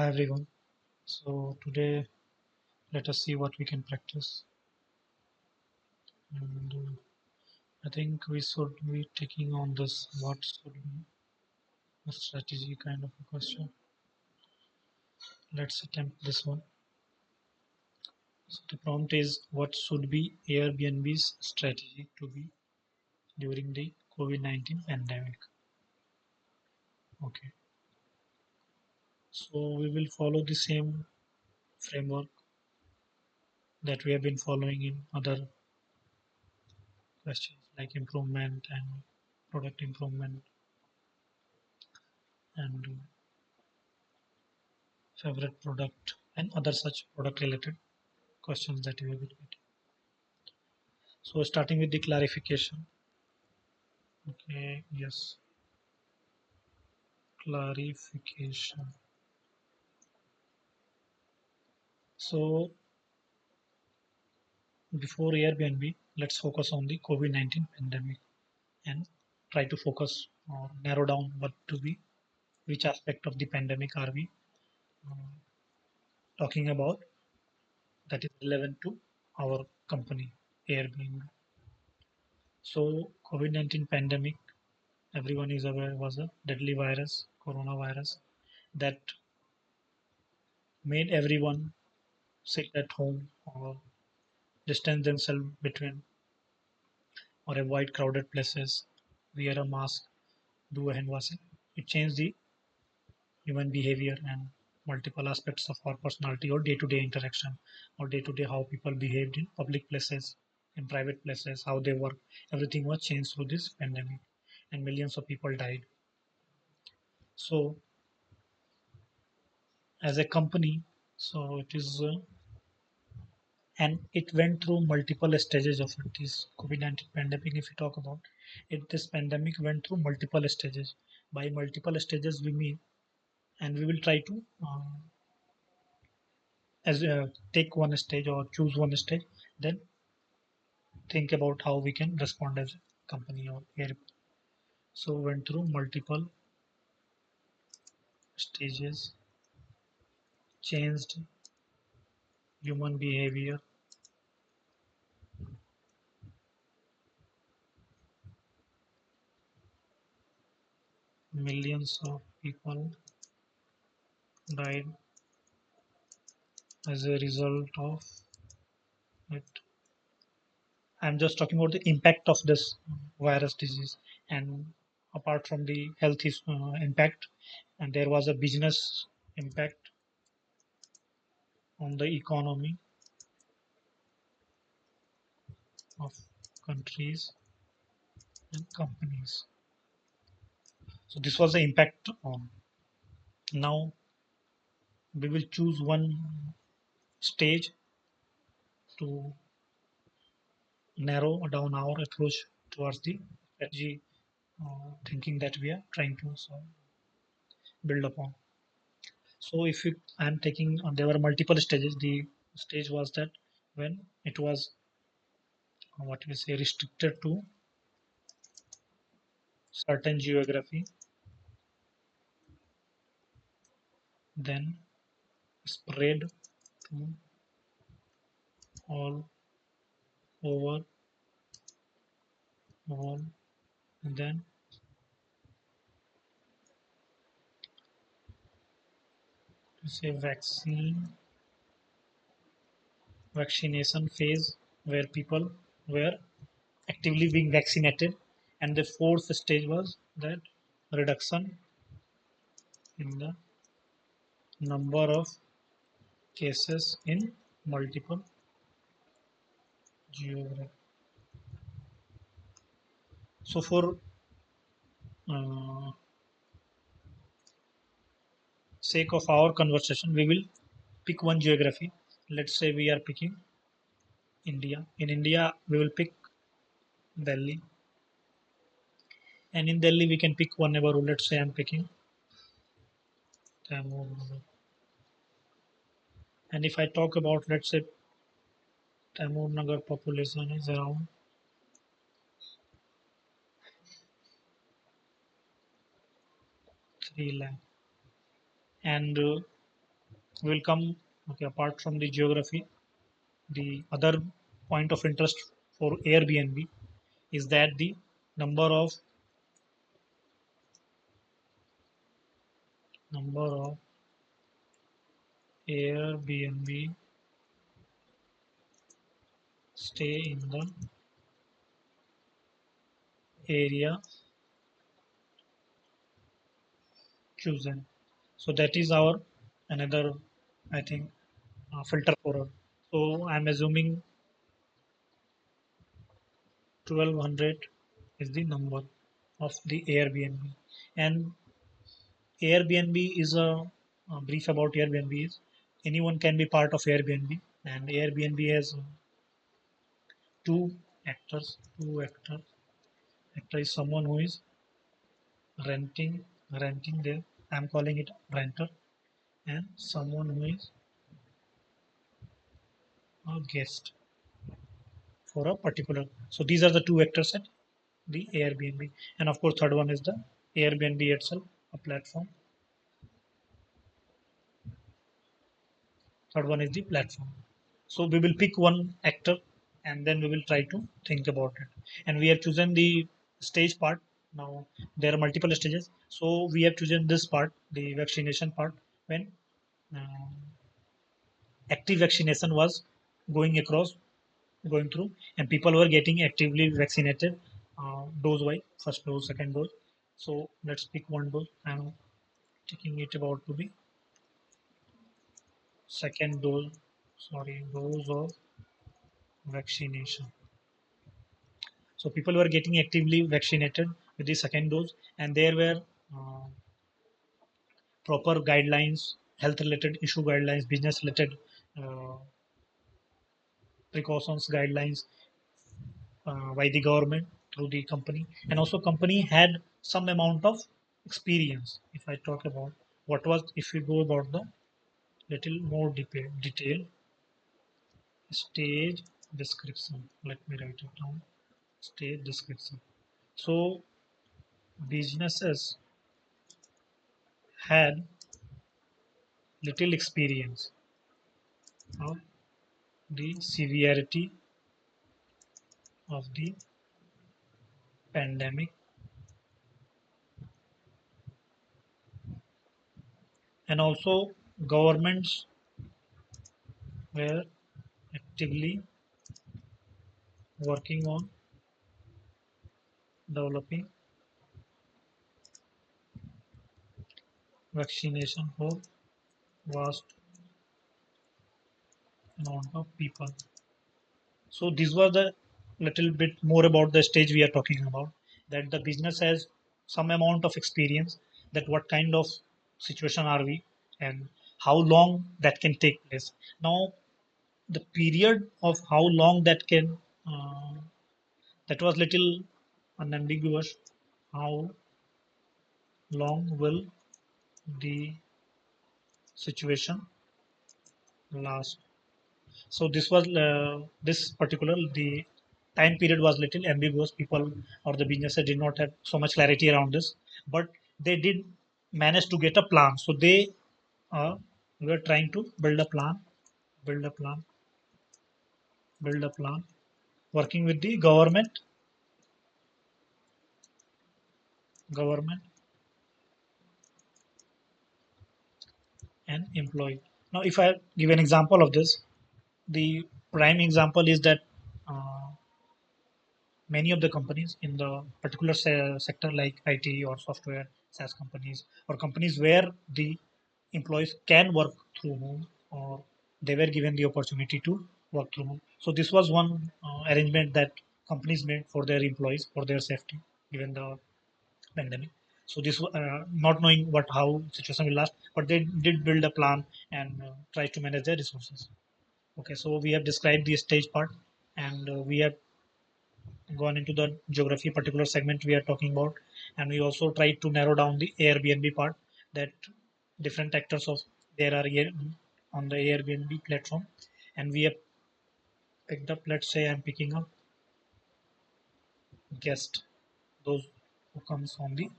Hi everyone. So today let us see what we can practice. And I think we should be taking on this what should be a strategy kind of a question. Let's attempt this one. So the prompt is what should be Airbnb's strategy to be during the COVID-19 pandemic. Okay. So we will follow the same framework that we have been following in other questions like improvement and product improvement and favorite product and other such product related questions that we will get. So starting with the clarification. Okay, yes, clarification. So before Airbnb, let's focus on the COVID-19 pandemic and try to focus or narrow down what to be, which aspect of the pandemic are we uh, talking about that is relevant to our company, Airbnb. So COVID-19 pandemic, everyone is aware, was a deadly virus, coronavirus, that made everyone sit at home or distance themselves between or avoid crowded places, wear a mask, do a hand washing. It changed the human behavior and multiple aspects of our personality or day-to-day interaction or day-to-day how people behaved in public places, in private places, how they work. Everything was changed through this pandemic and millions of people died. So as a company, so it is and it went through multiple stages of it. This COVID-19 pandemic, if we talk about it, this pandemic went through multiple stages. By multiple stages, we mean, and we will try to as take one stage or choose one stage, then think about how we can respond as a company or here. So went through multiple stages, changed human behavior, millions of people died as a result of it. I'm just talking about the impact of this virus disease, and apart from the health impact, and there was a business impact on the economy of countries and companies. So this was the impact on. Now we will choose one stage to narrow down our approach towards the strategy thinking that we are trying to build upon. So if you, I'm taking, there were multiple stages. The stage was that when it was what we say restricted to certain geography, then spread to all over all, and then we say vaccination phase where people were actively being vaccinated, and the fourth stage was that reduction in the number of cases in multiple geography. So for uh, sake of our conversation, we will pick one geography. Let's say we are picking India. In India, we will pick Delhi, and in Delhi we can pick one neighborhood. Let's say I'm picking Tamil. And if I talk about, let's say, Tamil Nagar population is around 3 lakh, and We will come, okay, apart from the geography, the other point of interest for Airbnb is that the number of Airbnb stay in the area chosen. So that is our another, I think, filter for us. So I'm assuming 1200 is the number of the Airbnb. And Airbnb is a brief about Airbnb is anyone can be part of Airbnb, and Airbnb has two actors. Actor is someone who is renting renting there. I'm calling it renter, and someone who is a guest for a particular. So these are the two actors at the Airbnb, and of course, third one is the Airbnb itself, a platform. Third one is the platform. So we will pick one actor and then we will try to think about it. And we have chosen the stage part. Now there are multiple stages. So we have chosen this part, the vaccination part, when uh, active vaccination was going across, going through, and people were getting actively vaccinated dose wise, first dose, second dose. So let's pick one dose. I'm taking it about to be second dose, sorry, dose of vaccination. So people were getting actively vaccinated with the second dose, and there were uh, proper guidelines, health-related issue guidelines, business-related uh, precautions guidelines by the government through the company, and also company had some amount of experience. If I talk about what was, if you go about the little more detail, stage description. Let me write it down. Stage description. So businesses had little experience of the severity of the pandemic, and also governments were actively working on developing vaccination for vast amount of people. So this was the little bit more about the stage we are talking about, that the business has some amount of experience, that what kind of situation are we and how long that can take place. Now the period of how long that can that was little unambiguous. How long will the situation last? So this was this particular the time period was little ambiguous. People or the businesses did not have so much clarity around this, but they did manage to get a plan. So they were trying to build a plan, build a plan, working with the government and employee. Now, if I give an example of this, the prime example is that uh, many of the companies in the particular sector like IT or software SaaS companies or companies where the employees can work through home or they were given the opportunity to work through home. So this was one arrangement that companies made for their employees for their safety given the pandemic. So this not knowing what how situation will last, but they did build a plan and try to manage their resources. Okay, so we have described the stage part, and we have gone into the geography particular segment we are talking about, and we also tried to narrow down the Airbnb part, that different actors of there are here on the Airbnb platform, and we have picked up. Let's say I'm picking up guest, those who comes on the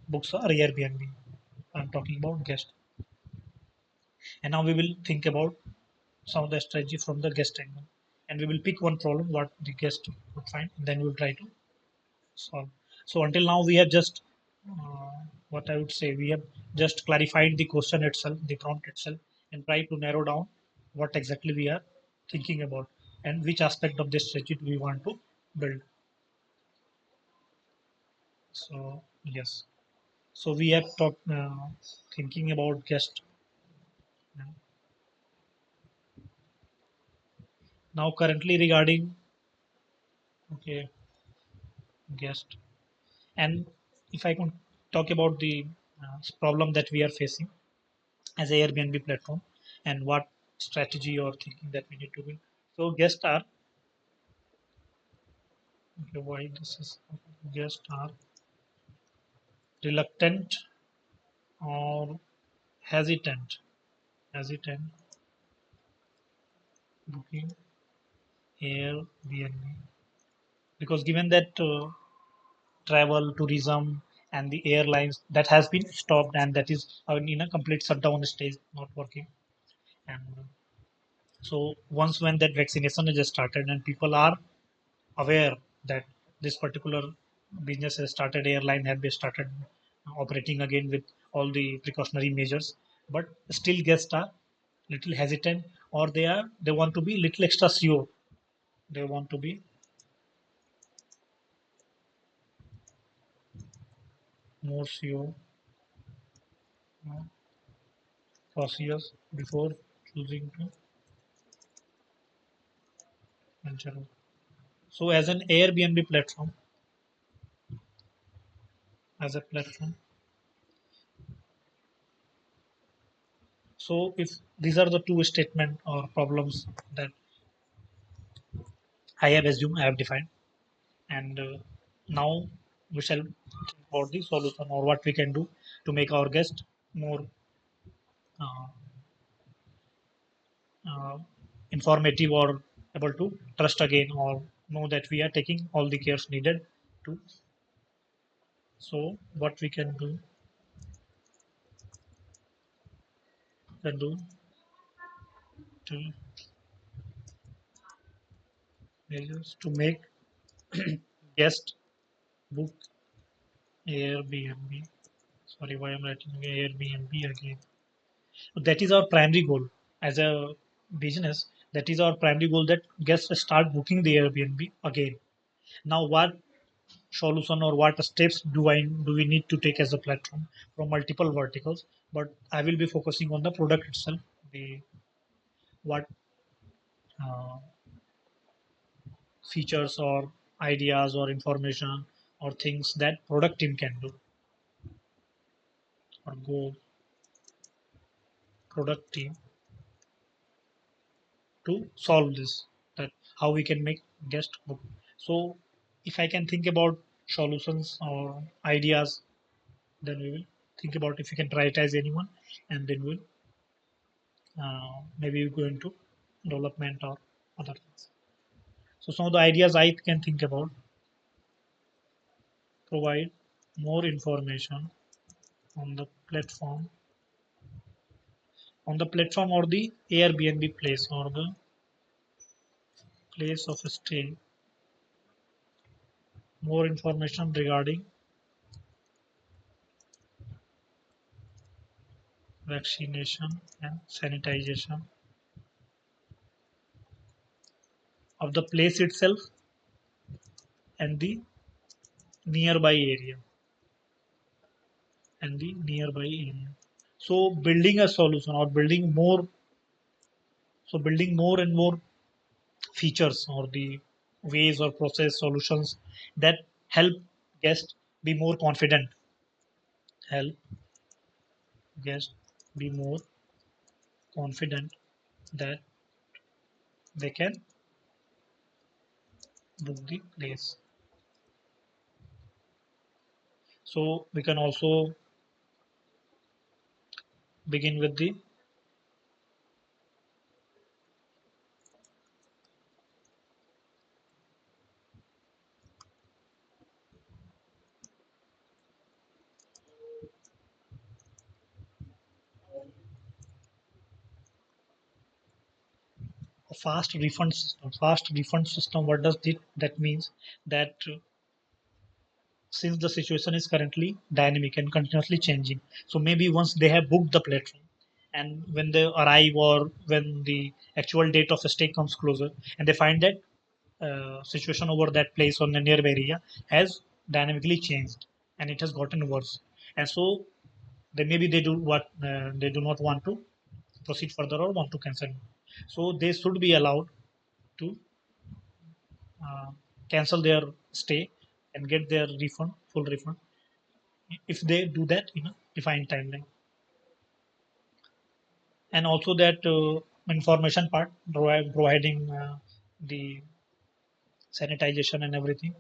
books or Airbnb. I'm talking about guest. And now we will think about some of the strategy from the guest angle, and we will pick one problem what the guest would find, and then we'll try to solve. So until now we have just what I would say, we have just clarified the question itself, the prompt itself, and try to narrow down what exactly we are thinking about and which aspect of this strategy we want to build. So yes, so we have talked thinking about guest. Now currently regarding okay guest, and if I can talk about the problem that we are facing as a Airbnb platform and what strategy or thinking that we need to build. So guests are okay, why this is guests are reluctant or hesitant booking Airbnb because given that travel, tourism, and the airlines that has been stopped and that is in a complete shutdown stage, not working. And so once when that vaccination is started and people are aware that this particular business has started, airline have been started operating again with all the precautionary measures, but still guests are little hesitant or they want to be little extra sure. They want to be more sure, uh, cautious before choosing to venture out. So as an Airbnb platform, as a platform, so if these are the two statement or problems that I have assumed, I have defined, and now we shall think about the solution or what we can do to make our guest more uh, uh, informative or able to trust again or know that we are taking all the cares needed to. So what we can do to measures to make guest book Airbnb. Sorry, why I'm writing Airbnb again. That is our primary goal as a business. That is our primary goal that guests start booking the Airbnb again. Now, what solution or what steps do we need to take as a platform from multiple verticals? But I will be focusing on the product itself. The what uh, features or ideas or information or things that product team can do or go product team to solve this, that how we can make guest book. So if I can think about solutions or ideas, then we will think about if we can prioritize anyone, and then we'll maybe go into development or other things. So some of the ideas I can think about: provide more information on the platform or the Airbnb place or the place of stay, more information regarding vaccination and sanitization of the place itself and the nearby area So building a solution or building more and more features or the ways or process solutions that help guests be more confident, help guests be more confident that they can book the place. So we can also begin with the fast refund system. Fast refund system, what does it, that means that since the situation is currently dynamic and continuously changing, so maybe once they have booked the platform, and when they arrive or when the actual date of stay comes closer, and they find that situation over that place or the nearby area has dynamically changed and it has gotten worse, and so they maybe they do what they do not want to proceed further or want to cancel, so they should be allowed to uh, cancel their stay and get their refund, full refund, if they do that in a defined timeline. And also that information part, providing the sanitization and everything,